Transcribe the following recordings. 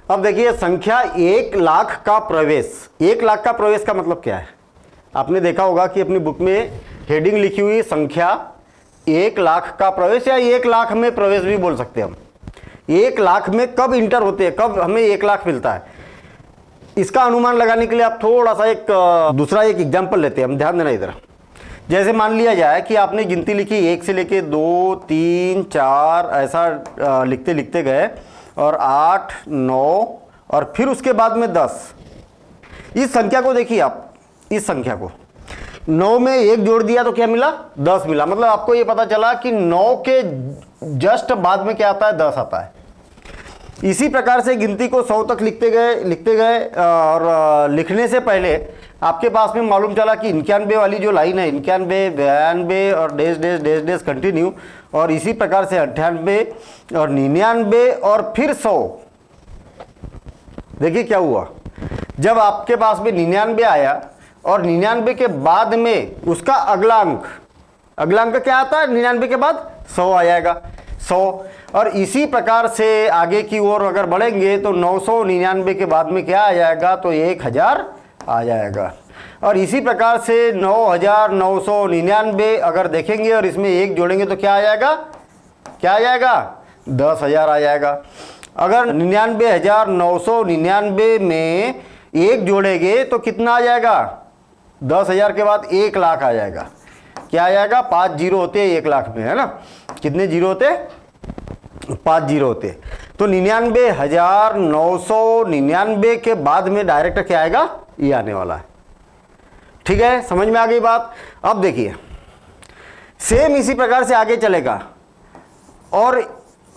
अब देखिए संख्या 1,00,000 का प्रवेश। 1,00,000 का प्रवेश का मतलब क्या है? आपने देखा होगा कि अपनी बुक में हेडिंग लिखी हुई संख्या 1,00,000 का प्रवेश, या 1,00,000 में प्रवेश भी बोल सकते हैं हम। 1,00,000 में कब इंटर होते हैं, कब हमें 1,00,000 मिलता है, इसका अनुमान लगाने के लिए आप थोड़ा सा एक दूसरा एक एग्जाम्पल लेते हैं हम। ध्यान देना इधर। जैसे मान लिया जाए कि आपने गिनती लिखी 1 से लेके 2, 3, 4 ऐसा लिखते लिखते गए, और 8, 9 और फिर उसके बाद में 10। इस संख्या को देखिए आप, इस संख्या को 9 में 1 जोड़ दिया तो क्या मिला? 10 मिला। मतलब आपको ये पता चला कि 9 के जस्ट बाद में क्या आता है? 10 आता है। इसी प्रकार से गिनती को 100 तक लिखते गए और लिखने से पहले आपके पास में मालूम चला कि 91 वाली जो लाइन है, 91, 92 और dash dash dash dash continue, और इसी प्रकार से 98 और 99 और फिर 100। देखिए क्या हुआ, जब आपके पास में 99 आया और 99 के बाद में उसका अगला अंक क्या आता है? 99 के बाद 100 आ जाएगा, 100। और इसी प्रकार से आगे की ओर अगर बढ़ेंगे तो 999 के बाद में क्या आ जाएगा? तो 1000 आ जाएगा। और इसी प्रकार से 9999 अगर देखेंगे और इसमें 1 जोड़ेंगे तो क्या आ जाएगा? क्या आ जाएगा? 10,000 आ जाएगा। अगर 99,999 में 1 जोड़ेंगे तो कितना आ जाएगा? 10,000 के बाद 1,00,000 आ जाएगा। क्या आ जाएगा? 5 जीरो होते हैं 1,00,000 में, है ना? कितने जीरो होते? 5 जीरो होते। तो 99,999 के बाद में डायरेक्ट क्या आएगा? ये आने वाला है। ठीक है, समझ में आ गई बात? अब देखिए सेम इसी प्रकार से आगे चलेगा और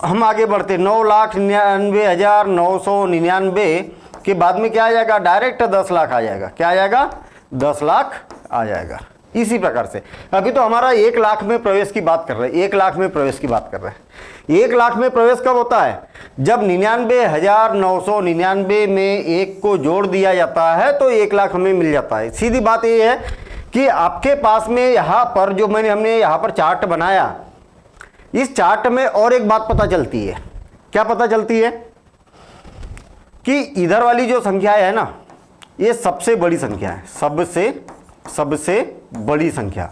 हम आगे बढ़ते 9,99,999 के बाद में क्या आ जाएगा? डायरेक्ट 10,00,000 आ जाएगा। क्या आ जाएगा? 10,00,000 आ जाएगा। इसी प्रकार से अभी तो हमारा 1,00,000 में प्रवेश की बात कर रहे हैं, 1,00,000 में प्रवेश की बात कर रहे हैं। 1,00,000 में प्रवेश कब होता है? जब 99,999 में 1 को जोड़ दिया जाता है तो 1,00,000 हमें मिल जाता है। सीधी बात ये है कि आपके पास में यहाँ पर जो हमने यहाँ पर चार्ट बनाया, इस चार्ट में और एक बात पता चलती है। क्या पता चलती है? कि इधर वाली जो संख्या है ना, ये सबसे बड़ी संख्या है, सबसे बड़ी संख्या,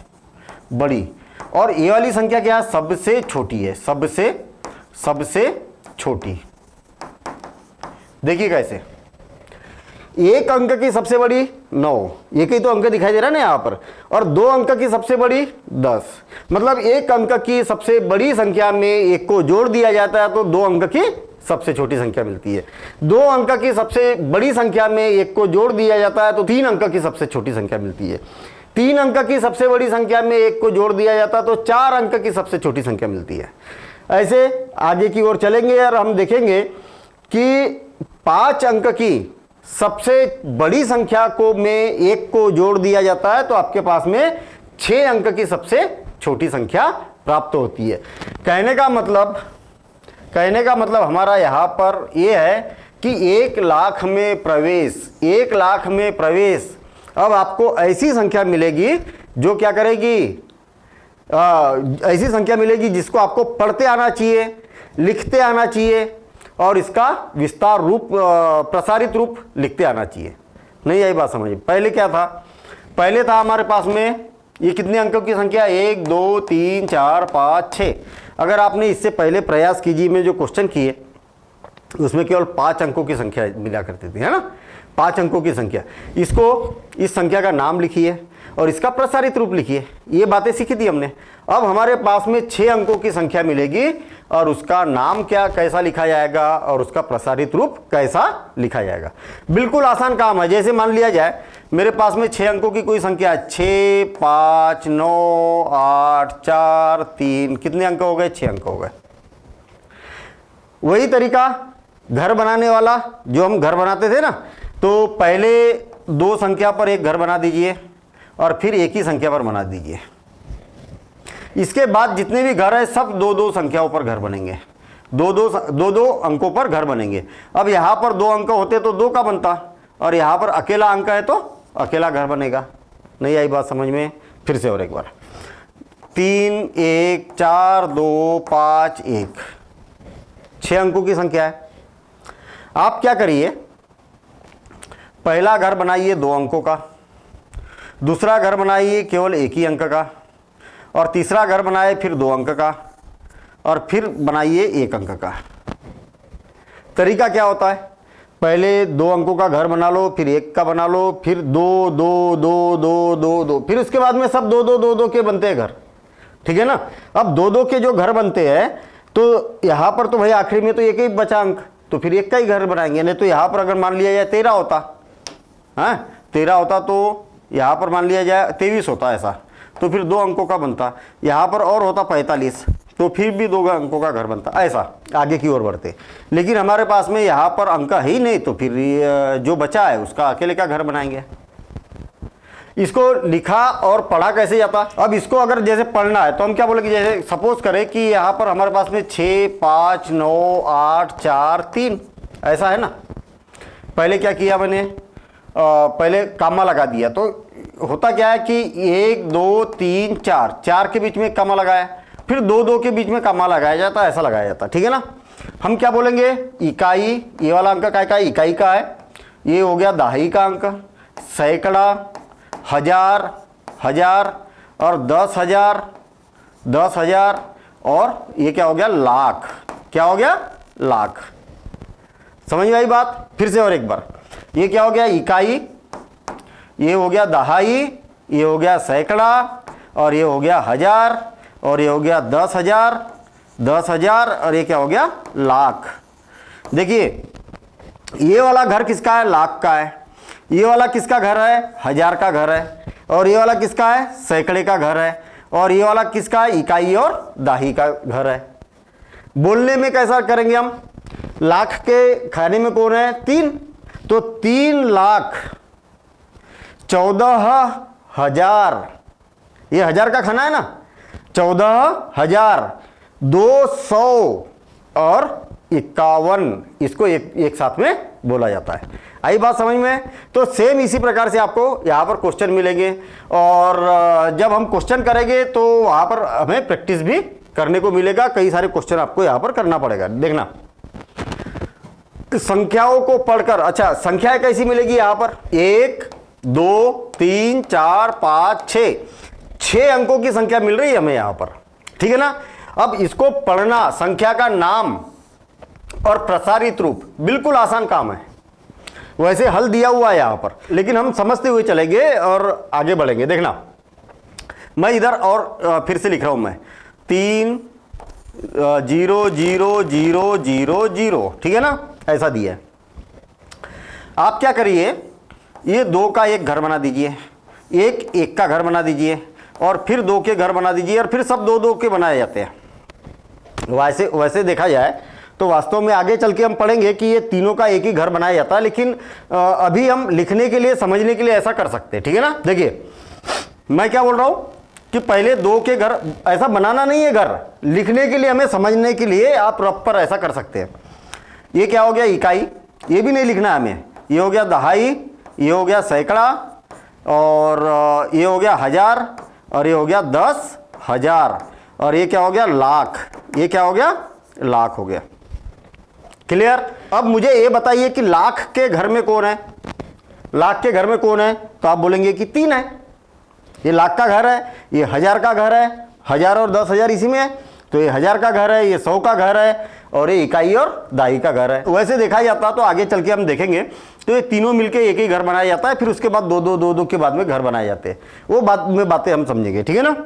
बड़ी। और ये वाली संख्या क्या है? सबसे छोटी है, सबसे छोटी। देखिए कैसे, एक अंक की सबसे बड़ी 9, एक ही तो अंक दिखाई दे रहा है ना यहाँ पर, और 2 अंक की सबसे बड़ी 10। मतलब एक अंक की सबसे बड़ी संख्या में 1 को जोड़ दिया जाता है तो 2 अंक की सबसे छोटी संख्या मिलती है। 2 अंक की सबसे बड़ी संख्या में 1 को जोड़ दिया जाता है तो 3 अंक की सबसे छोटी संख्या मिलती है। 3 अंक की सबसे बड़ी संख्या में 1 को जोड़ दिया जाता है तो 4 अंक की सबसे छोटी संख्या मिलती है। ऐसे आगे की ओर चलेंगे और हम देखेंगे कि 5 अंक की सबसे बड़ी संख्या को में 1 को जोड़ दिया जाता है तो आपके पास में 6 अंक की सबसे छोटी संख्या प्राप्त होती है। कहने का मतलब हमारा यहाँ पर यह है कि 1,00,000 में प्रवेश, 1,00,000 में प्रवेश। अब आपको ऐसी संख्या मिलेगी जो क्या करेगी? ऐसी संख्या मिलेगी जिसको आपको पढ़ते आना चाहिए, लिखते आना चाहिए और इसका विस्तार रूप, प्रसारित रूप लिखते आना चाहिए। नहीं आई बात समझ? पहले क्या था? पहले था हमारे पास में ये कितने अंकों की संख्या? 1, 2, 3, 4, 5, 6। अगर आपने इससे पहले प्रयास कीजिए में जो क्वेश्चन किए उसमें केवल 5 अंकों की संख्या मिला करती थी, है ना? 5 अंकों की संख्या। इसको, इस संख्या का नाम लिखिए और इसका प्रसारित रूप लिखिए। ये बातें सीखी थी हमने। अब हमारे पास में 6 अंकों की संख्या मिलेगी और उसका नाम क्या, कैसा लिखा जाएगा और उसका प्रसारित रूप कैसा लिखा जाएगा। बिल्कुल आसान काम है। जैसे मान लिया जाए मेरे पास में 6 अंकों की कोई संख्या है, 6, 5, 9, 8, 4, 3। कितने अंक हो गए? 6 अंक हो गए। वही तरीका घर बनाने वाला, जो हम घर बनाते थे ना, तो पहले 2 संख्या पर एक घर बना दीजिए और फिर एक ही संख्या पर बना दीजिए। इसके बाद जितने भी घर है सब 2-2 संख्याओं पर घर बनेंगे, 2-2 अंकों पर घर बनेंगे। अब यहाँ पर 2 अंक होते तो 2 का बनता और यहाँ पर अकेला अंक है तो अकेला घर बनेगा। नहीं आई बात समझ में? फिर से और एक बार, 3, 1, 4, 2, 5, 1, 6 अंकों की संख्या है। आप क्या करिए, पहला घर बनाइए 2 अंकों का, दूसरा घर बनाइए केवल 1 ही अंक का, और तीसरा घर बनाए फिर 2 अंक का, और फिर बनाइए 1 अंक का। तरीका क्या होता है, पहले 2 अंकों का घर बना लो, फिर 1 का बना लो, फिर 2 2 2 2 2 2, फिर उसके बाद में सब 2 2 2 2 के बनते हैं घर, ठीक है ना। अब 2 2 के जो घर बनते हैं, तो यहाँ पर तो भाई आखिरी में तो 1 ही बचा अंक, तो फिर 1 का ही घर बनाएंगे। नहीं तो यहाँ पर अगर मान लिया जाए 13 होता, हाँ 13 होता, तो यहाँ पर मान लिया जाए 23 होता ऐसा, तो फिर 2 अंकों का बनता। यहाँ पर और होता 45, तो फिर भी 2 अंकों का घर बनता, ऐसा आगे की ओर बढ़ते। लेकिन हमारे पास में यहाँ पर अंक है ही नहीं, तो फिर जो बचा है उसका अकेले का घर बनाएंगे। इसको लिखा और पढ़ा कैसे जाता। अब इसको अगर जैसे पढ़ना है तो हम क्या बोलेंगे, जैसे सपोज करें कि यहाँ पर हमारे पास में 6 5 9 8 4 3 ऐसा है ना। पहले क्या किया मैंने, पहले कामा लगा दिया, तो होता क्या है कि 1 2 3 4, 4 के बीच में कामा लगाया, फिर 2 2 के बीच में कामा लगाया जाता, ऐसा लगाया जाता, ठीक है ना। हम क्या बोलेंगे, इकाई, ये वाला अंक का इकाई का है, ये हो गया दहाई का अंक, सैकड़ा, हजार, हजार और 10,000, 10,000, और ये क्या हो गया, लाख। क्या हो गया, लाख। समझ में आई बात। फिर से और एक बार, ये क्या हो गया, इकाई, ये हो गया दहाई, ये हो गया सैकड़ा, और ये हो गया हजार, और ये हो गया 10,000, 10,000, और ये क्या हो गया, लाख। देखिए ये वाला घर किसका है, लाख का है। ये वाला किसका घर है, हजार का घर है। और ये वाला किसका है, सैकड़े का घर है। और ये वाला किसका है, इकाई और दाही का घर है। बोलने में कैसा करेंगे हम, लाख के खाने में कौन है, 3, तो 3,14,000, ये हजार का खाना है ना, 14,251, इसको एक साथ में बोला जाता है। आई बात समझ में। तो सेम इसी प्रकार से आपको यहाँ पर क्वेश्चन मिलेंगे, और जब हम क्वेश्चन करेंगे तो वहाँ पर हमें प्रैक्टिस भी करने को मिलेगा। कई सारे क्वेश्चन आपको यहाँ पर करना पड़ेगा। देखना, संख्याओं को पढ़कर, अच्छा संख्याएं कैसी मिलेगी यहाँ पर, 1 2 3 4 5 6, 6 अंकों की संख्या मिल रही है हमें यहाँ पर, ठीक है ना। अब इसको पढ़ना, संख्या का नाम और प्रसारित रूप, बिल्कुल आसान काम है। वैसे हल दिया हुआ है यहाँ पर, लेकिन हम समझते हुए चलेंगे और आगे बढ़ेंगे। देखना, मैं इधर और फिर से लिख रहा हूं मैं, 3 0 0 0 0 0, ठीक है ना, ऐसा दिया है। आप क्या करिए, ये 2 का एक घर बना दीजिए, एक का घर बना दीजिए, और फिर 2 के घर बना दीजिए, और फिर सब 2 2 के बनाए जाते हैं। वैसे देखा जाए तो वास्तव में आगे चल के हम पढ़ेंगे कि ये तीनों का एक ही घर बनाया जाता है, लेकिन अभी हम लिखने के लिए, समझने के लिए ऐसा कर सकते हैं, ठीक है ना। देखिए मैं क्या बोल रहा हूं कि पहले 2 के घर, ऐसा बनाना नहीं है घर, लिखने के लिए, हमें समझने के लिए आप रफ पर ऐसा कर सकते हैं। ये क्या हो गया, इकाई, ये भी नहीं लिखना है हमें, ये हो गया दहाई, ये हो गया सैकड़ा, और ये हो गया हजार, और ये हो गया 10,000, और ये क्या हो गया, लाख। ये क्या हो गया, लाख हो गया। क्लियर। अब मुझे ये बताइए कि लाख के घर में कौन है, लाख के घर में कौन है, तो आप बोलेंगे कि 3 है। ये लाख का घर है, ये हजार का घर है, हजार और 10,000 इसी में है, तो ये हजार का घर है, ये 100 का घर है, और ये इकाई और दाई का घर है। वैसे देखा जाता तो आगे चल के हम देखेंगे तो ये तीनों मिलके एक ही घर बनाया जाता है, फिर उसके बाद 2 2 2 2 के बाद में घर बनाए जाते हैं। वो बात में बातें हम समझेंगे, ठीक है ना।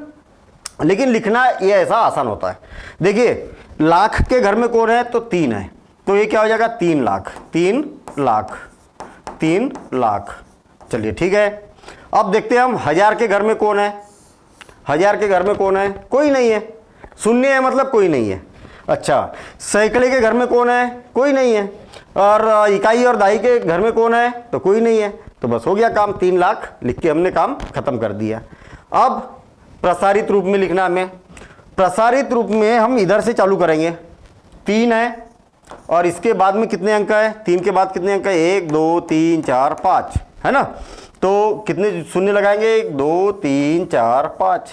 लेकिन लिखना ये ऐसा आसान होता है। देखिए लाख के घर में कौन है, तो 3 है, तो ये क्या हो जाएगा, 3 लाख, 3 लाख, 3 लाख। चलिए ठीक है। अब देखते हैं हम हजार के घर में कौन है। हजार के घर में कौन है, कोई नहीं है, शून्य है, मतलब कोई नहीं है। अच्छा, सैकड़े के घर में कौन है, कोई नहीं है। और इकाई और दाई के घर में कौन है, तो कोई नहीं है। तो बस हो गया काम, 3 लाख लिख के हमने काम खत्म कर दिया। अब प्रसारित रूप में लिखना हमें। प्रसारित रूप में हम इधर से चालू करेंगे, 3 है, और इसके बाद में कितने अंक है, 3 के बाद कितने अंक है, 1 2 3 4 5, है ना। तो कितने शून्य लगाएंगे, 1 2 3 4 5,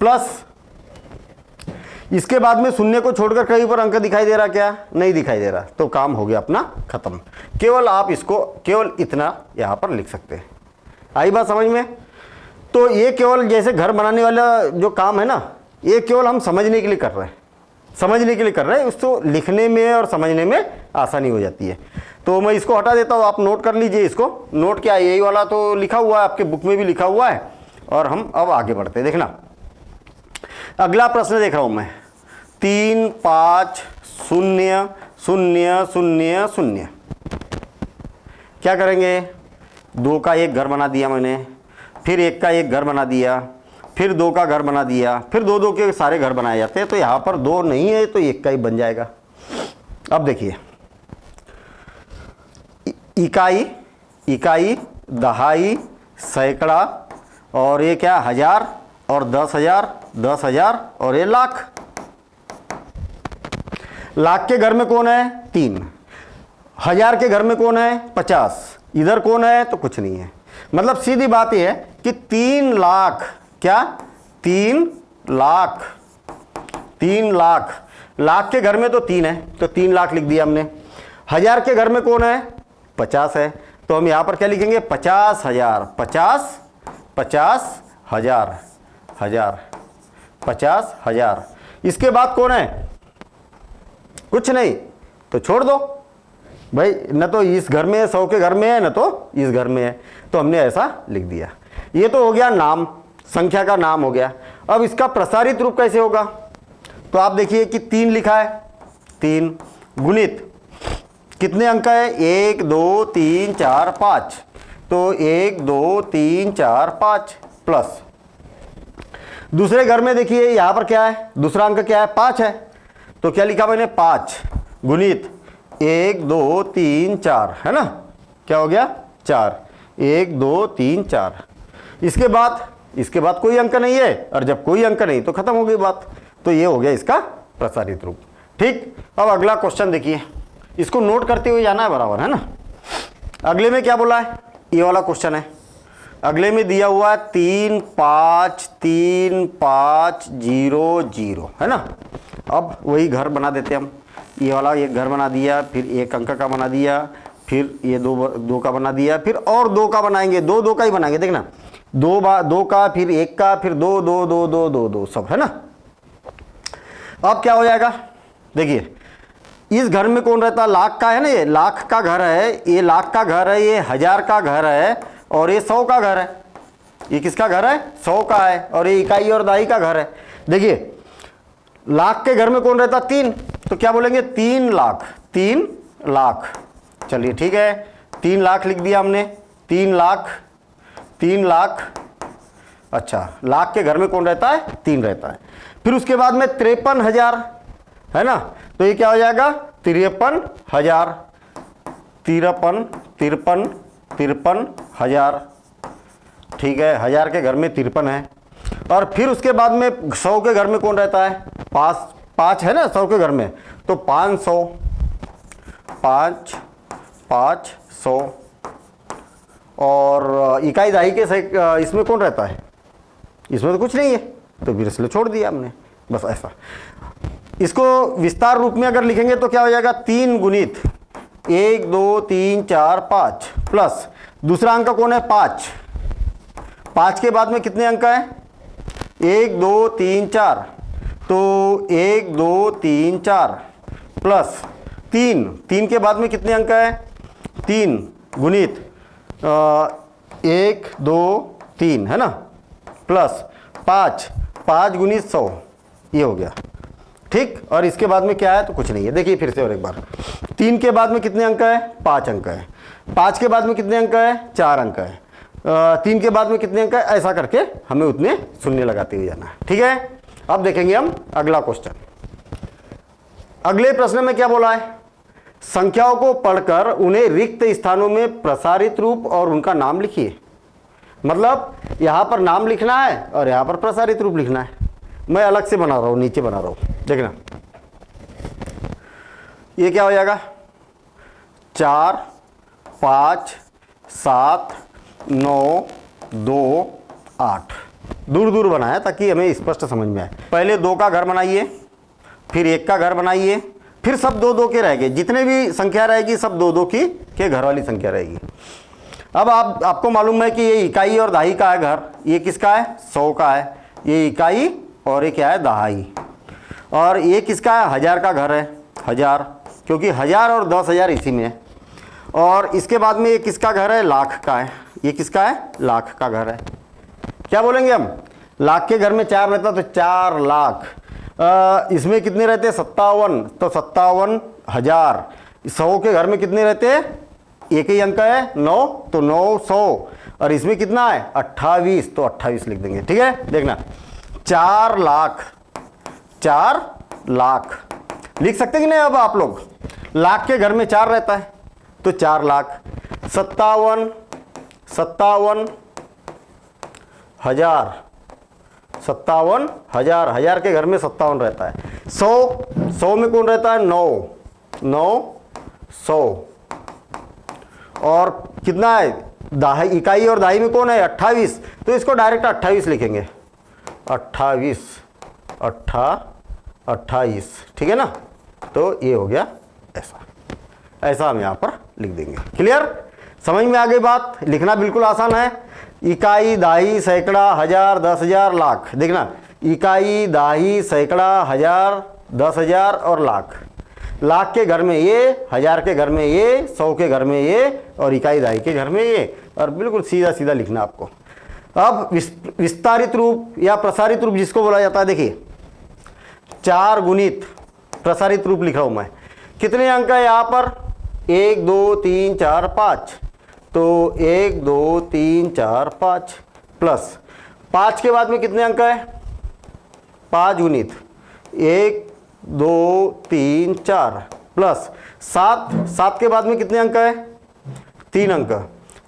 प्लस इसके बाद में शून्य को छोड़कर कहीं पर अंक दिखाई दे रहा क्या? नहीं दिखाई दे रहा, तो काम हो गया अपना खत्म। केवल आप इसको केवल इतना यहाँ पर लिख सकते हैं। आई बात समझ में? तो ये केवल जैसे घर बनाने वाला जो काम है ना, ये केवल हम समझने के लिए कर रहे हैं, समझने के लिए कर रहे हैं, उसको लिखने में और समझने में आसानी हो जाती है। तो मैं इसको हटा देता हूँ, आप नोट कर लीजिए इसको। नोट क्या है, यही वाला तो लिखा हुआ है, आपके बुक में भी लिखा हुआ है। और हम अब आगे बढ़ते हैं। देखना अगला प्रश्न देख रहा हूँ मैं, 3 5 0 0 0 0। क्या करेंगे? 2 का एक घर बना दिया मैंने, फिर 1 का एक घर बना दिया, फिर 2 का घर बना दिया, फिर 2 2 के सारे घर बनाए जाते हैं। तो यहाँ पर 2 नहीं है तो 1 का ही बन जाएगा। अब देखिए, इकाई, इकाई, दहाई, सैकड़ा, और ये क्या, हजार, और 10,000, 10,000, और ये लाख। लाख के घर में कौन है? 3। हजार के घर में कौन है? 50। इधर कौन है? तो कुछ नहीं है। मतलब सीधी बात यह है कि 3 लाख, क्या 3 लाख, 3 लाख। लाख के घर में तो 3 है, तो 3 लाख लिख दिया हमने। हजार के घर में कौन है? 50 है, तो हम यहां पर क्या लिखेंगे? 50,000, 50, 50,000, हजार, 50,000। इसके बाद कौन है? कुछ नहीं, तो छोड़ दो भाई, न तो इस घर में है, 100 के घर में है, न तो इस घर में है, तो हमने ऐसा लिख दिया। ये तो हो गया नाम, संख्या का नाम हो गया। अब इसका प्रसारित रूप कैसे होगा? तो आप देखिए कि 3 लिखा है, 3 गुणित कितने अंक है? 1 2 3 4 5। तो 1 2 3 4 5 प्लस दूसरे घर में देखिए यहां पर क्या है? दूसरा अंक क्या है? 5 है, तो क्या लिखा मैंने? 5 गुणित 1 2 3 4, है ना? क्या हो गया? 4। 1 2 3 4। इसके बाद कोई अंक नहीं है, और जब कोई अंक नहीं तो खत्म हो गई बात। तो ये हो गया इसका प्रसारित रूप। ठीक, अब अगला क्वेश्चन देखिए, इसको नोट करते हुए जाना है बराबर, है ना? अगले में क्या बोला है? ये वाला क्वेश्चन है। अगले में दिया हुआ है 3 5 3 5 0 0, है ना? अब वही घर बना देते हम। ये वाला एक घर बना दिया, फिर 1 अंक का बना दिया, फिर ये 2 का बना दिया, फिर और 2 का बनाएंगे, 2 2 का ही बनाएंगे। देखना 2 का, फिर 1 का, फिर 2 2 2 2 2 2 सब, है ना? अब क्या हो जाएगा? देखिए इस घर में कौन रहता? लाख का है ना, ये लाख का घर है, ये लाख का घर है, ये 1000 का घर है, और ये 100 का घर है। ये किसका घर है? 100 का है, और ये इकाई और दहाई का घर है। देखिए लाख के घर में कौन रहता? 3, तो क्या बोलेंगे? 3 लाख, 3 लाख। चलिए ठीक है, 3 लाख लिख दिया हमने, 3 लाख, 3 लाख। अच्छा, लाख के घर में कौन रहता है? 3 रहता है। फिर उसके बाद में 53,000, है ना? तो ये क्या हो जाएगा? 53,000, 53 53 53,000। ठीक है, 1000 के घर में 53 है। और फिर उसके बाद में 100 के घर में कौन रहता है? 5 है ना 100 के घर में, तो 500, 5 500। और इकाई दहाई के इसमें कौन रहता है? इसमें तो कुछ नहीं है, तो फिर इसलिए छोड़ दिया हमने, बस ऐसा। इसको विस्तार रूप में अगर लिखेंगे तो क्या हो जाएगा? 3 गुणित 1 2 3 4 5 प्लस दूसरा अंक कौन है? 5। 5 के बाद में कितने अंक है? 1 2 3 4, तो 1 2 3 4 प्लस 3 के बाद में कितने अंक है? 3 गुणित 1 2 3, है ना? प्लस 5 गुणित 100, ये हो गया। ठीक, और इसके बाद में क्या है? तो कुछ नहीं है। देखिए फिर से और एक बार, 3 के बाद में कितने अंक है? 5 अंक है। 5 के बाद में कितने अंक है? 4 अंक है। 3 के बाद में कितने अंक है? ऐसा करके हमें उतने शून्य लगाते हुए जाना है। ठीक है, अब देखेंगे हम अगला क्वेश्चन। अगले प्रश्न में क्या बोला है? संख्याओं को पढ़कर उन्हें रिक्त स्थानों में प्रसारित रूप और उनका नाम लिखिए। मतलब यहां पर नाम लिखना है और यहां पर प्रसारित रूप लिखना है। मैं अलग से बना रहा हूं, नीचे बना रहा हूं, देखना ये क्या हो जाएगा? 4 5 7 9 2 8। दूर दूर बनाया ताकि हमें स्पष्ट समझ में आए। पहले 2 का घर बनाइए, फिर 1 का घर बनाइए, फिर सब 2-2 के रह गए, जितने भी संख्या रहेगी सब 2-2 की के घर वाली संख्या रहेगी। अब आपको मालूम है कि ये इकाई और दहाई का है घर, ये किसका है 100 का है, ये इकाई और ये क्या है दहाई, और ये किसका है 1000 का घर है, 1000, क्योंकि 1000 और 10,000 इसी में है। और इसके बाद में ये किसका घर है लाख का है, ये किसका है लाख का घर है। क्या बोलेंगे हम, लाख के घर में 4 रहता तो 4 लाख, इसमें कितने रहते 57, तो 57,000। 100 के घर में कितने रहते, एक ही अंक है 9, तो 900, और इसमें कितना है 28, तो 28 लिख देंगे। ठीक है, देखना 4 लाख, 4 लाख लिख सकते कि नहीं। अब आप लोग लाख के घर में 4 रहता है तो 4 लाख, 57,000, 57,000, 1000 के घर में 57 रहता है। 100 में कौन रहता है 900, और कितना है दहाई, इकाई और दहाई में कौन है 28, तो इसको डायरेक्ट 28 लिखेंगे, 28, 28, ठीक है ना। तो ये हो गया ऐसा हम यहाँ पर लिख देंगे। क्लियर, समझ में आ गई बात। लिखना बिल्कुल आसान है, इकाई दहाई सैकड़ा 1000 10,000 लाख। देखना इकाई दहाई सैकड़ा 1000 10,000 और लाख, लाख के घर में ये, 1000 के घर में ये, 100 के घर में ये, और इकाई दहाई के घर में ये, और बिल्कुल सीधा सीधा लिखना आपको। अब विस्तारित रूप या प्रसारित रूप जिसको बोला जाता है, देखिए 4 गुणित प्रसारित रूप लिख रहा हूं मैं। कितने अंक है यहाँ पर 1 2 3 4 5, तो 1 2 3 4 5 प्लस 5 के बाद में कितने अंक है 5 गुणित 1 2 3 4 प्लस 7 के बाद में कितने अंक है 3 अंक,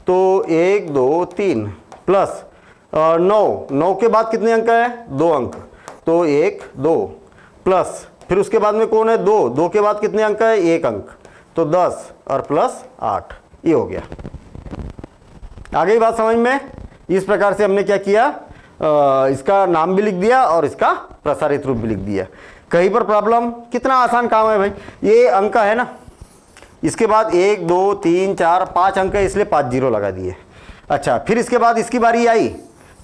तो 1 2 3 प्लस 9 के बाद कितने अंक है 2 अंक, तो 1 2 प्लस फिर उसके बाद में कौन है 2 के बाद कितने अंक है 1 अंक, तो 10 और प्लस 8, ये हो गया। आ गई बात समझ में। इस प्रकार से हमने क्या किया, इसका नाम भी लिख दिया और इसका प्रसारित रूप भी लिख दिया। कहीं पर प्रॉब्लम, कितना आसान काम है भाई। ये अंक है ना, इसके बाद 1 2 3 4 5 अंक है, इसलिए 5 जीरो लगा दिए। अच्छा, फिर इसके बाद इसकी बारी आई,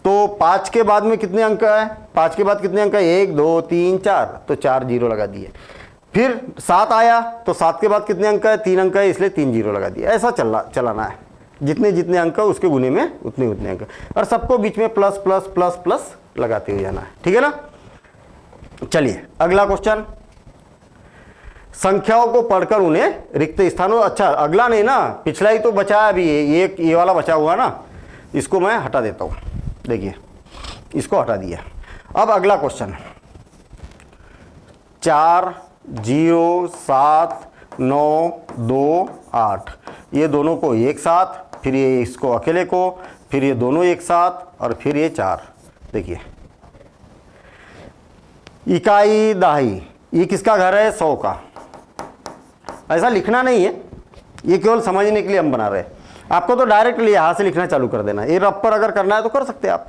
तो 5 के बाद में कितने अंक है, 5 के बाद कितने अंक है 1 2 3 4, तो 4 जीरो लगा दिए। फिर 7 आया, तो 7 के बाद कितने अंक है 3 अंक है, इसलिए 3 जीरो लगा दिए। ऐसा चलाना है, जितने जितने अंक है उसके गुने में उतने उतने अंक, और सबको बीच में प्लस प्लस प्लस प्लस लगाते हुए जाना है। ठीक है ना। चलिए अगला क्वेश्चन, संख्याओं को पढ़कर उन्हें रिक्त स्थानों, अच्छा अगला नहीं ना, पिछला ही तो बचा है अभी, ये वाला बचा हुआ ना, इसको मैं हटा देता हूँ। देखिए इसको हटा दिया। अब अगला क्वेश्चन 4 0 7 9 2 8, ये दोनों को एक साथ, फिर ये इसको अकेले को, फिर ये दोनों एक साथ, और फिर ये 4। देखिए इकाई दहाई, ये किसका घर है 100 का। ऐसा लिखना नहीं है, ये केवल समझने के लिए हम बना रहे हैं। आपको तो डायरेक्ट यहाँ से लिखना चालू कर देना, ये रफ पर अगर करना है तो कर सकते हैं आप।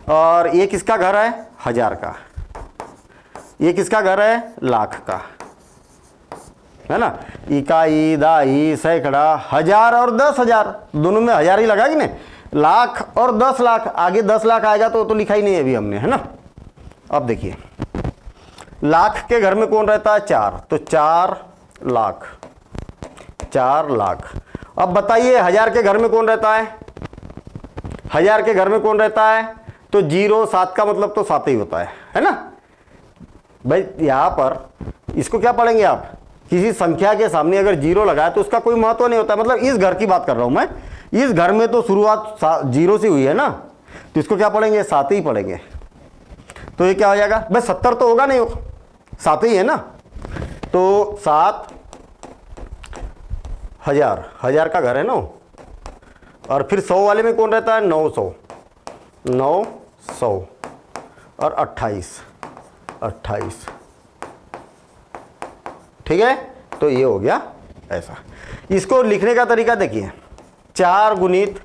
और ये किसका घर है 1000 का, ये किसका घर है लाख का, है ना। इकाई दहाई सैकड़ा 1000 और 10,000, दोनों में 1000 ही लगा कि नहीं, लाख और 10 लाख, आगे 10 लाख आएगा तो लिखा ही नहीं है अभी हमने, है ना। अब देखिए लाख के घर में कौन रहता है 4, तो 4 लाख, 4 लाख। अब बताइए 1000 के घर में कौन रहता है, 1000 के घर में कौन रहता है, तो 0 7 का मतलब तो 7 ही होता है ना भाई। यहां पर इसको क्या पढ़ेंगे आप, किसी संख्या के सामने अगर 0 लगाए तो उसका कोई महत्व नहीं होता। मतलब इस घर की बात कर रहा हूं मैं, इस घर में तो शुरुआत 0 से हुई है ना, तो इसको क्या पढ़ेंगे 7 ही पढ़ेंगे। तो ये क्या हो जाएगा भाई 70 तो होगा नहीं, हो 7 ही है ना, तो 7 1000 का घर है ना। और फिर 100 वाले में कौन रहता है 900 और 28। ठीक है, तो ये हो गया ऐसा। इसको लिखने का तरीका देखिए, 4 गुणित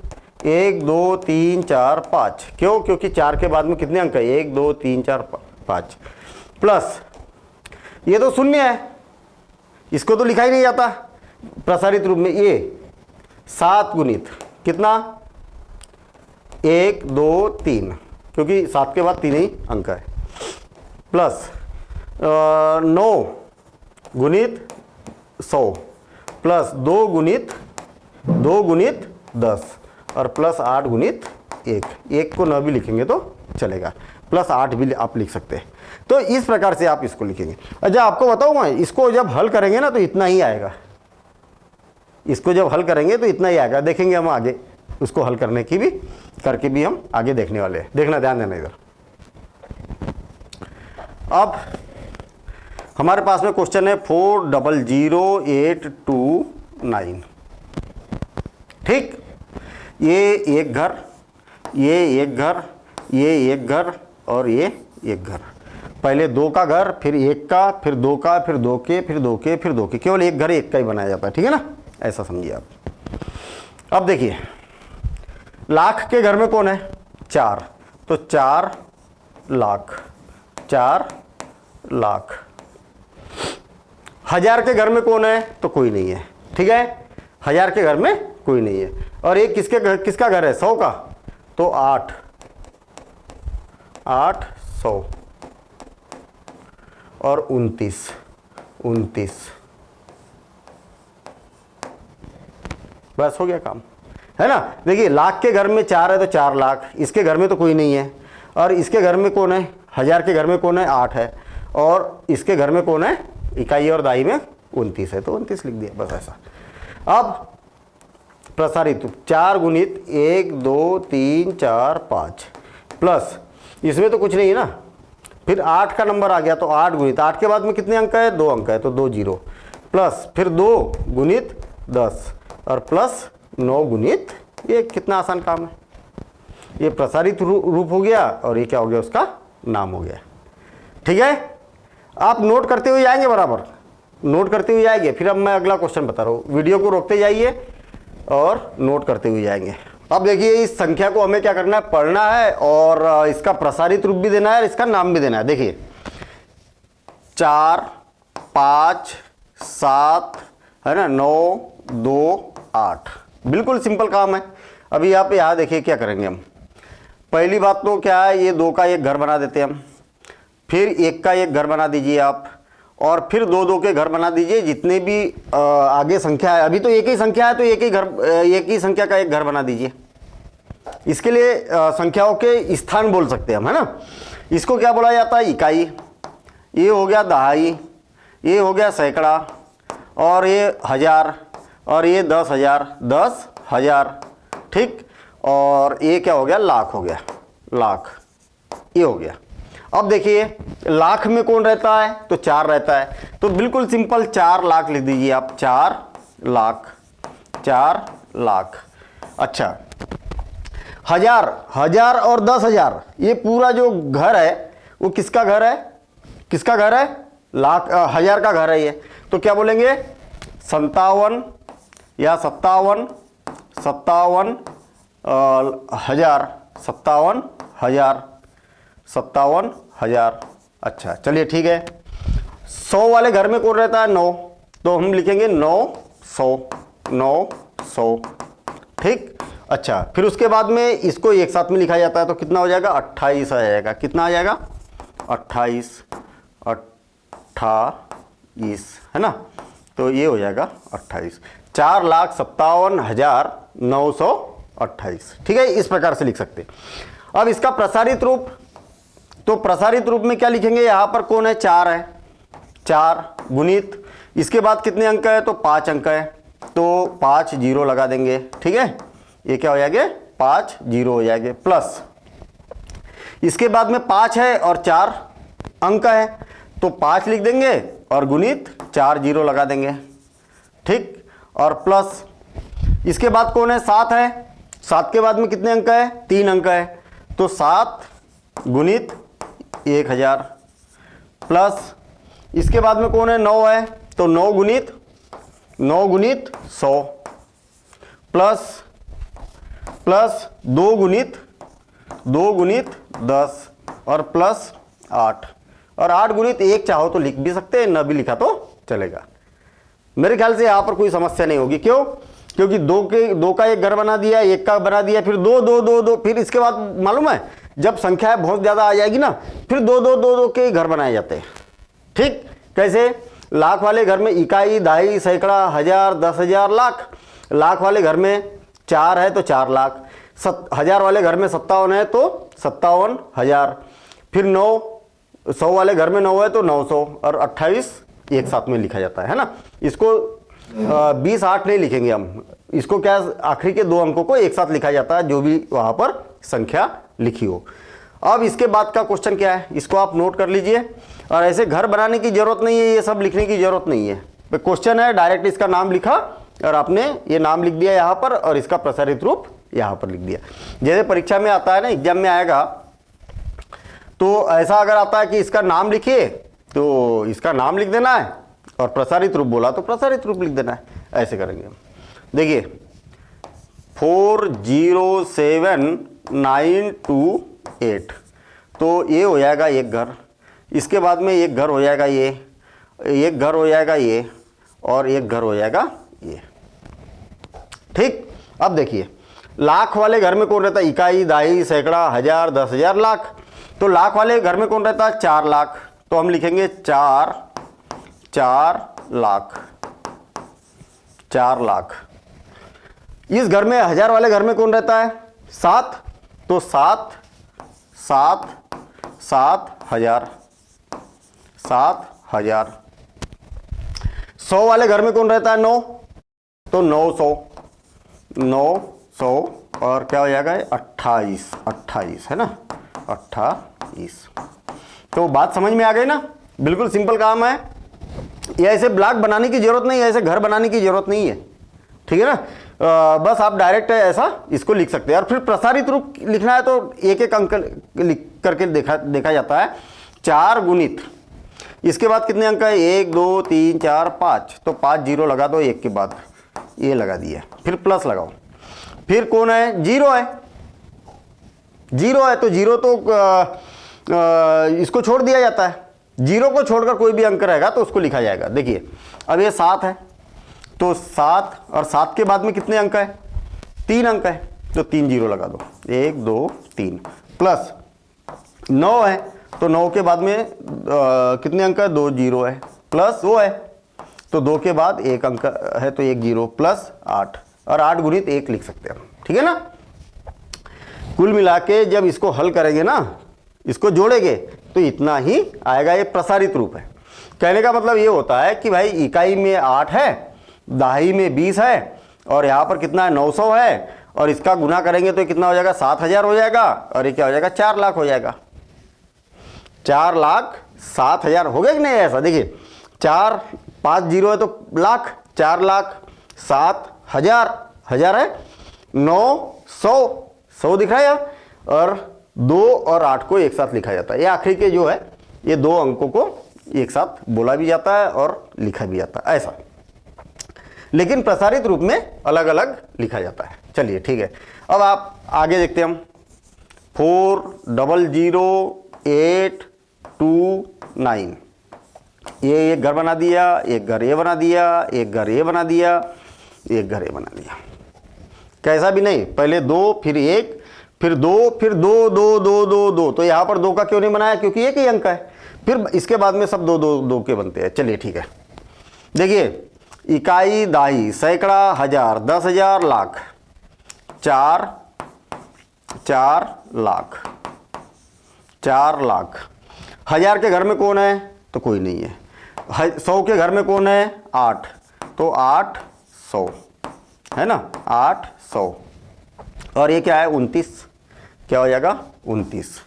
1 2 3 4 5, क्यों, क्योंकि 4 के बाद में कितने अंक है 1 2 3 4 5, प्लस ये तो शून्य है, इसको तो लिखा ही नहीं जाता प्रसारित रूप में। ये 7 गुणित कितना, 1 2 3, क्योंकि 7 के बाद 3 ही अंक है, प्लस 9 गुणित 100 प्लस 2 गुणित 10 और प्लस 8 गुणित 1 को न भी लिखेंगे तो चलेगा, प्लस 8 भी आप लिख सकते हैं। तो इस प्रकार से आप इसको लिखेंगे। अच्छा आपको बताऊँ मैं, इसको जब हल करेंगे ना तो इतना ही आएगा, इसको जब हल करेंगे तो इतना ही आएगा। देखेंगे हम आगे उसको हल करने की भी, करके भी हम आगे देखने वाले हैं। देखना, ध्यान देना इधर। अब हमारे पास में क्वेश्चन है 4000829। ठीक, ये एक घर, ये एक घर, ये एक घर और ये एक घर। पहले 2 का घर, फिर 1 का, फिर 2 का, फिर 2 के, फिर 2 के, फिर 2 के। केवल एक घर 1 का ही बनाया जाता है, ठीक है ना, ऐसा समझिए आप। अब देखिए लाख के घर में कौन है, 4, तो 4 लाख, 4 लाख। 1000 के घर में कौन है, तो कोई नहीं है, ठीक है, 1000 के घर में कोई नहीं है। और ये किसका घर है, 100 का, तो 8 100 और 29 बस हो गया काम, है ना। देखिए लाख के घर में 4 है तो 4 लाख, इसके घर में तो कोई नहीं है, और इसके घर में कौन है, 1000 के घर में कौन है, 8 है, और इसके घर में कौन है, इकाई और दाई में 29 है, तो 29 लिख दिया, बस ऐसा। अब प्रसारित 4 गुणित 1 2 3 4 5 प्लस, इसमें तो कुछ नहीं है ना, फिर 8 का नंबर आ गया तो 8 गुणित 8 के बाद में कितने अंक है, 2 अंक है, तो 2 0 प्लस फिर 2 गुणित 10 और प्लस 9 गुणित 1। कितना आसान काम है। ये प्रसारित रूप हो गया और ये क्या हो गया, उसका नाम हो गया, ठीक है। आप नोट करते हुए जाएंगे, बराबर नोट करते हुए जाएंगे। फिर अब मैं अगला क्वेश्चन बता रहा हूँ, वीडियो को रोकते जाइए और नोट करते हुए जाएंगे। अब देखिए इस संख्या को हमें क्या करना है, पढ़ना है, और इसका प्रसारित रूप भी देना है और इसका नाम भी देना है। देखिए 4 5 7 है ना, 9 2 8, बिल्कुल सिंपल काम है। अभी आप यहाँ देखिए क्या करेंगे हम। पहली बात तो क्या है, ये 2 का एक घर बना देते हैं हम, फिर 1 का एक घर बना दीजिए आप, और फिर 2 2 के घर बना दीजिए। जितने भी आगे संख्या है, अभी तो एक ही संख्या है तो एक ही संख्या का एक घर बना दीजिए। इसके लिए संख्याओं के स्थान बोल सकते हैं हम, है ना। इसको क्या बोला जाता है, इकाई। ये हो गया दहाई, ये हो गया सैकड़ा, और ये 1000, और ये 10,000 10,000, ठीक। और ये क्या हो गया, लाख हो गया, लाख, ये हो गया। अब देखिए लाख में कौन रहता है, तो 4 रहता है, तो बिल्कुल सिंपल 4 लाख लिख दीजिए आप, 4 लाख, 4 लाख। अच्छा 1000 और 10,000, ये पूरा जो घर है वो किसका घर है, किसका घर है, लाख 1000 का घर है ये। तो क्या बोलेंगे, 57 या 57 हजार, 57,000। अच्छा चलिए ठीक है। 100 वाले घर में कौन रहता है, 9, तो हम लिखेंगे 900, ठीक। अच्छा फिर उसके बाद में इसको एक साथ में लिखा जाता है तो कितना हो जाएगा, 28 आ जाएगा। कितना आ जाएगा, 28 है ना, तो ये हो जाएगा 28, 4,57,928, ठीक है। इस प्रकार से लिख सकते हैं। अब इसका प्रसारित रूप, तो प्रसारित रूप में क्या लिखेंगे, यहां पर कौन है, 4 है, 4 गुणित, इसके बाद कितने अंक है, तो 5 अंक है, तो 5 0 लगा देंगे, ठीक है। ये क्या हो जाएंगे, 5 0 हो जाएंगे, प्लस इसके बाद में 5 है और 4 अंक है, तो 5 लिख देंगे और गुणित 4 0 लगा देंगे, ठीक। और प्लस इसके बाद कौन है, 7 है, 7 के बाद में कितने अंक है, 3 अंक है, तो 7 गुणित 1000, प्लस इसके बाद में कौन है, 9 है, तो 9 गुणित 100, प्लस 2 गुणित 10 और प्लस 8, और 8 गुणित 1 चाहो तो लिख भी सकते हैं, न भी लिखा तो चलेगा। मेरे ख्याल से यहाँ पर कोई समस्या नहीं होगी। क्यों? क्योंकि दो का एक घर बना दिया, एक का बना दिया, फिर दो दो दो दो, फिर इसके बाद मालूम है जब संख्या बहुत ज़्यादा आ जाएगी ना, फिर दो दो दो दो के घर बनाए जाते हैं। ठीक कैसे? लाख वाले घर में इकाई, दहाई, सैकड़ा, हजार, 10,000, लाख। लाख वाले घर में 4 है तो 4 लाख। हजार वाले घर में 57 है तो 57,000। फिर 9, 100 वाले घर में 9 है तो 900, और 28 एक साथ में लिखा जाता है ना। इसको 20, 8 नहीं लिखेंगे हम, इसको क्या आखिरी के 2 अंकों को एक साथ लिखा जाता है, जो भी वहां पर संख्या लिखी हो। अब इसके बाद का क्वेश्चन क्या है, इसको आप नोट कर लीजिए। और ऐसे घर बनाने की जरूरत नहीं है, ये सब लिखने की जरूरत नहीं है। क्वेश्चन है, डायरेक्ट इसका नाम लिखा और आपने ये नाम लिख दिया यहाँ पर, और इसका प्रसारित रूप यहाँ पर लिख दिया। जैसे परीक्षा में आता है ना, एग्जाम में आएगा तो ऐसा अगर आता है कि इसका नाम लिखिए तो इसका नाम लिख देना है, और प्रसारित रूप बोला तो प्रसारित रूप लिख देना है। ऐसे करेंगे हम। देखिए 407928, तो ये हो जाएगा एक घर। इसके बाद में एक घर हो जाएगा ये, एक घर हो जाएगा ये, और एक घर हो जाएगा ये। ठीक। अब देखिए लाख वाले घर में कौन रहता है? इकाई, दहाई, सैकड़ा, हजार, 10,000, लाख। तो लाख वाले घर में कौन रहता है? 4 लाख। तो हम लिखेंगे 4 लाख, 4 लाख। इस घर में हजार वाले घर में कौन रहता है? 7। तो 7,000। 100 वाले घर में कौन रहता है? 9। तो 900, और क्या हो जाएगा? 28 है ना, 28। तो बात समझ में आ गई ना? बिल्कुल सिंपल काम है। ये ऐसे ब्लॉक बनाने की जरूरत नहीं है, ऐसे घर बनाने की जरूरत नहीं है। ठीक है ना? बस आप डायरेक्ट ऐसा इसको लिख सकते हैं। और फिर प्रसारित रूप लिखना है तो एक एक अंक लिख करके देखा जाता है। 4 गुणित, इसके बाद कितने अंक है? 1 2 3 4 5। तो 5 जीरो लगा दो, एक के बाद ये लगा दिया, फिर प्लस लगाओ। फिर कौन है? 0 है। 0 है तो 0 तो इसको छोड़ दिया जाता है। 0 को छोड़कर कोई भी अंक रहेगा तो उसको लिखा जाएगा। देखिए अब ये 7 है, तो 7, और 7 के बाद में कितने अंक है? 3 अंक है, तो 3 जीरो लगा दो, 1 2 3। प्लस 9 है, तो 9 के बाद में कितने अंक है? 2 जीरो है। प्लस 2 है, तो 2 के बाद 1 अंक है, तो 1 जीरो। प्लस 8, और 8 गुणित 1 लिख सकते हैं। ठीक है ना? कुल मिला के जब इसको हल करेंगे ना, इसको जोड़ेंगे तो इतना ही आएगा। ये प्रसारित रूप है। कहने का मतलब ये होता है कि भाई इकाई में 8 है, दहाई में 20 है, और यहाँ पर कितना है? 900 है, और इसका गुना करेंगे तो कितना हो जाएगा? 7,000 हो जाएगा, और ये क्या हो जाएगा? 4 लाख हो जाएगा। 4,07,000 हो गया कि नहीं? ऐसा देखिए 4 5 जीरो है तो लाख, 4,07,000, हजार है, 900 दिख रहा है यार, और 2 और 8 को एक साथ लिखा जाता है। ये आखिरी के जो है ये 2 अंकों को एक साथ बोला भी जाता है और लिखा भी जाता है ऐसा, लेकिन प्रसारित रूप में अलग अलग लिखा जाता है। चलिए ठीक है, अब आप आगे देखते हैं हम। 400,829, ये एक घर बना दिया, एक घर ये बना दिया, एक घर ये बना दिया, एक घर ये बना दिया। कैसा भी नहीं, पहले 2 फिर 1 फिर 2 फिर 2 2 2 2 2। तो यहाँ पर 2 का क्यों नहीं बनाया? क्योंकि एक ही अंक है। फिर इसके बाद में सब 2 2 2 के बनते हैं। चलिए ठीक है, देखिए इकाई, दहाई, सैकड़ा, हजार, 10,000, लाख, 4 लाख, 4 लाख। हजार के घर में कौन है? तो कोई नहीं है। 100 के घर में कौन है? 8, तो 800 है ना, 800। और ये क्या है? 29, क्या हो जाएगा? 29।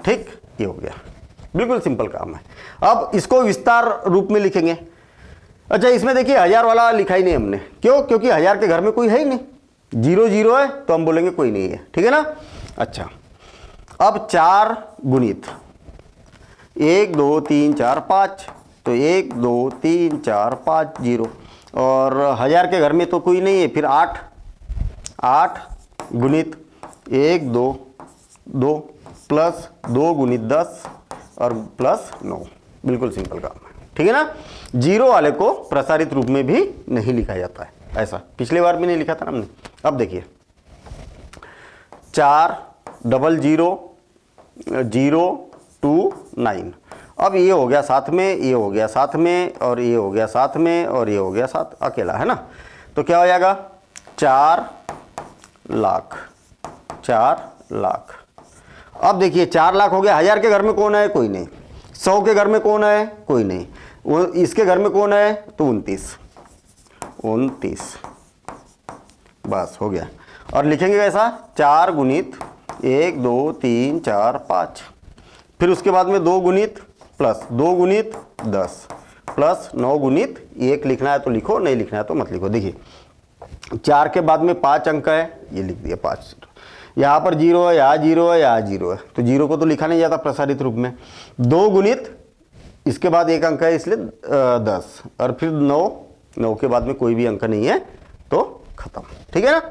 ठीक, ये हो गया। बिल्कुल सिंपल काम है। अब इसको विस्तार रूप में लिखेंगे। अच्छा, इसमें देखिए हजार वाला लिखा ही नहीं हमने। क्यों? क्योंकि हजार के घर में कोई है ही नहीं। 0 0 है तो हम बोलेंगे कोई नहीं है। ठीक है ना? अच्छा, अब 4 गुणित 1 2 3 4 5, तो 1 2 3 4 5 0, और हजार के घर में तो कोई नहीं है। फिर 8 गुणित 1 2 2, प्लस 2 गुणित 10 और प्लस 9। बिल्कुल सिंपल काम है, ठीक है ना। जीरो वाले को प्रसारित रूप में भी नहीं लिखा जाता है, ऐसा पिछले बार भी नहीं लिखा था ना हमने। अब देखिए 4 डबल 0 0 2 9। अब ये हो गया साथ में, ये हो गया साथ में, और ये हो गया साथ में, और ये हो गया साथ अकेला, है ना। तो क्या हो जाएगा 4 लाख, 4 लाख। अब देखिए 4 लाख हो गया। 1000 के घर में कौन है? कोई नहीं। 100 के घर में कौन है? कोई नहीं। वो इसके घर में कौन है? तो 29, 29 बस हो गया। और लिखेंगे कैसा? 4 गुणित 1 2 3 4 5, फिर उसके बाद में 2 गुणित प्लस 2 गुणित 10 प्लस 9 गुणित 1। लिखना है तो लिखो, नहीं लिखना है तो मत लिखो। देखिए 4 के बाद में 5 अंक है, ये लिख दिया 5। यहाँ पर 0 है, यहाँ 0 है, यहाँ 0 है, तो 0 को तो लिखा नहीं जाता प्रसारित रूप में। 2 गुणित इसके बाद 1 अंक है इसलिए 10, और फिर 9, 9 के बाद में कोई भी अंक नहीं है तो खत्म, ठीक है ना।